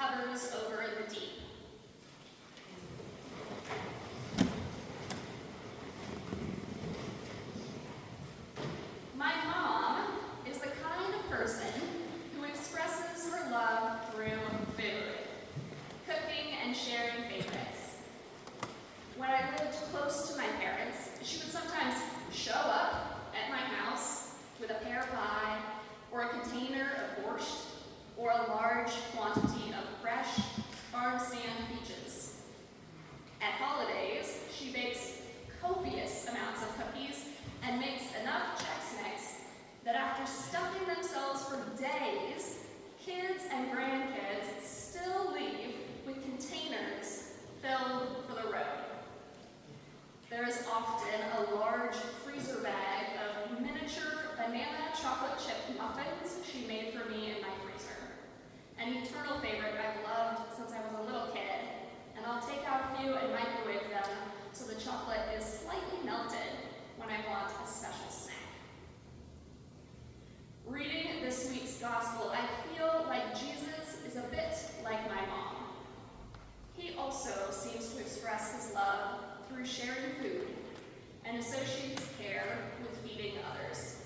hovers over the deep. My mom is the kind of person who expresses her love through food, cooking and sharing favorites. When I lived close to my parents, she would sometimes show up at my house with a pear pie or a container of borscht or a large quantity of fresh farm-stand peaches. At holidays, she bakes copious amounts of cookies and makes enough Chex-Mix that after stuffing themselves for days, kids and grandkids still leave with containers filled for the road. There is often a large freezer bag of miniature banana chocolate chip muffins she made for me in my freezer. An eternal favorite I've loved since I was a little kid, and I'll take out a few and microwave them so the chocolate is slightly melted when I want a special snack. Reading this week's gospel, I feel like Jesus is a bit like my mom. He also seems to express his love through sharing food and associates care with feeding others.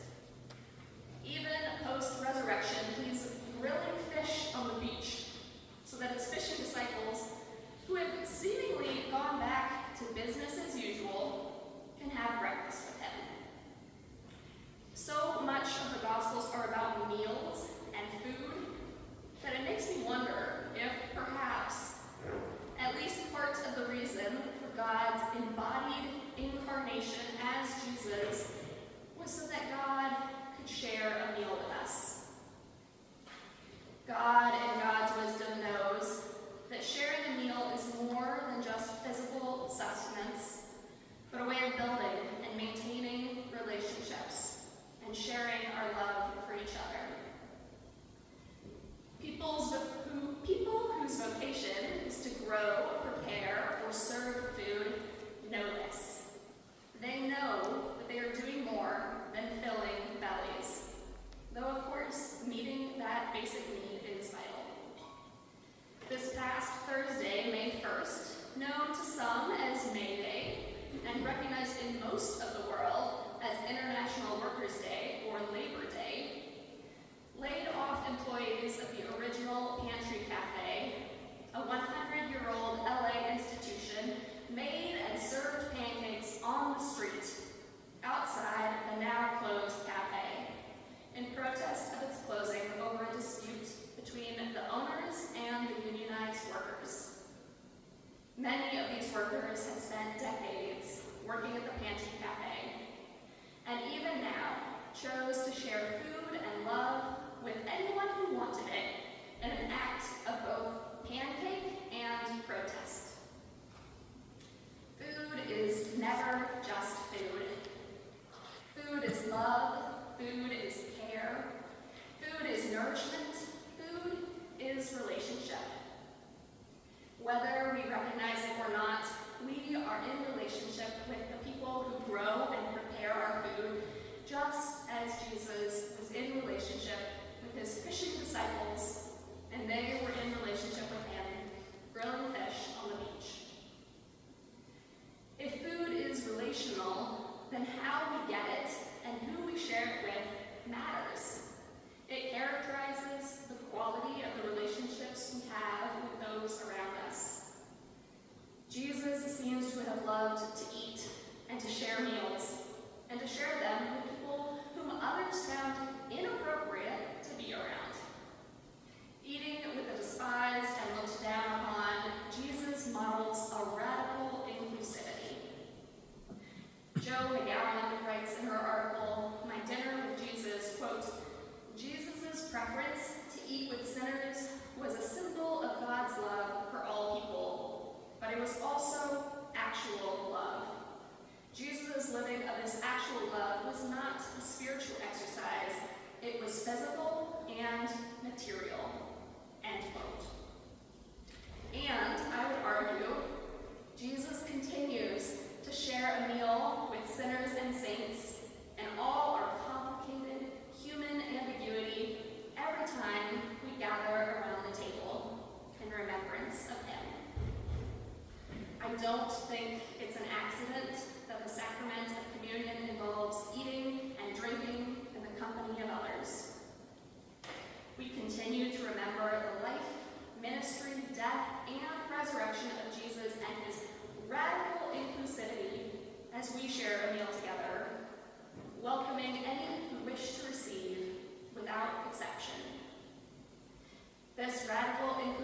Even post-resurrection, he's grilling fish on the beach so that his fishing disciples, who have seemingly gone back to business as usual, can have breakfast with him. So much of the Gospels are about meals and food that it makes me wonder if perhaps at least part of the reason for God's embodied incarnation as Jesus was so that God could share a meal with us. God, in God's wisdom, knows that sharing a meal is more than just physical sustenance, but a way of building and maintaining relationships and sharing our love for each other. People whose vocation is to grow, prepare, or serve food know this. They know that they are doing more than filling bellies, though of course meeting that basic need is vital. This past Thursday, May 1st, known to some as May Day, and recognized in most of the world as International Workers' Day or Labor Day, laid off employees of the original Pantry Cafe, a 100-year-old LA institution, made and served pancakes on the street outside the now closed cafe in protest of its closing over a dispute between the owners and the unionized workers. Many of these workers had spent decades working at the Pantry Cafe, and even now chose to share food and love with anyone who wanted it in an act of both pancake and protest. Food is never just food. Food is love, food is care, food is nourishment, food is relationship. Whether we recognize it or not, we are in relationship with the people who grow and prepare our food, just as Jesus was in relationship with his fishing disciples, and they were in relationship with him, grilling fish on the beach. If food is relational, then how we get it and who we share it with matters. It characterizes the quality of the relationships we have with those around us. Jesus seems to have loved to eat and to share meals, and to share them with people whom others found inappropriate to be around. Eating with the despised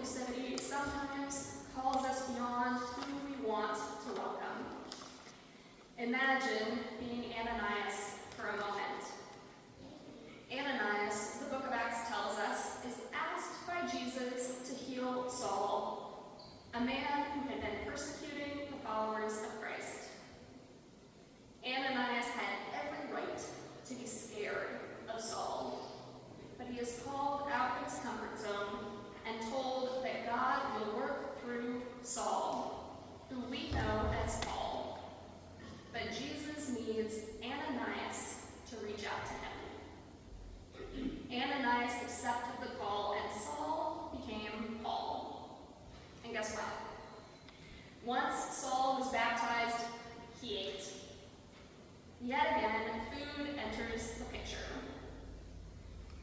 inclusivity sometimes calls us beyond who we want to welcome. Imagine being Ananias for a moment. Ananias, the book of Acts tells us, is asked by Jesus to heal Saul, a man who had been persecuting the followers of Christ. Ananias had every right to be scared of Saul, but he is called out of his comfort zone and told that God will work through Saul, who we know as Paul. But Jesus needs Ananias to reach out to him. Ananias accepted the call, and Saul became Paul. And guess what? Once Saul was baptized, he ate. Yet again, food enters the picture.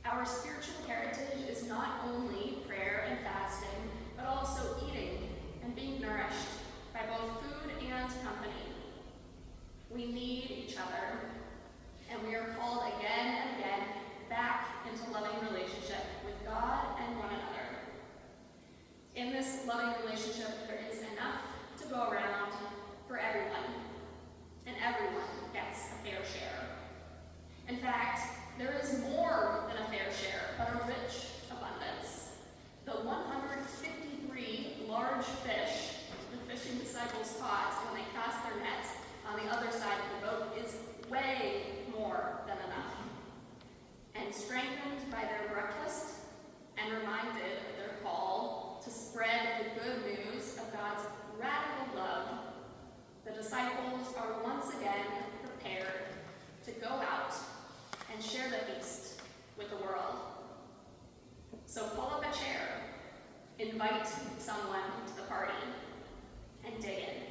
Our spiritual heritage is not only prayer and fasting, but also eating and being nourished by both food and company. We need each other, and we are called again and again back into loving relationship with God and one another. In this loving relationship, there is enough to go around for everyone, and everyone gets a fair share. In fact, there is more than a fair share, but a rich abundance. The 153 large fish the fishing disciples caught when they cast their net on the other side of the boat is way more than enough. And strengthened by their breakfast and reminded of their call to spread the good news of God's radical love, the disciples are once again prepared to go out and share the feast with the world. So pull up a chair, invite someone to the party, and dig in.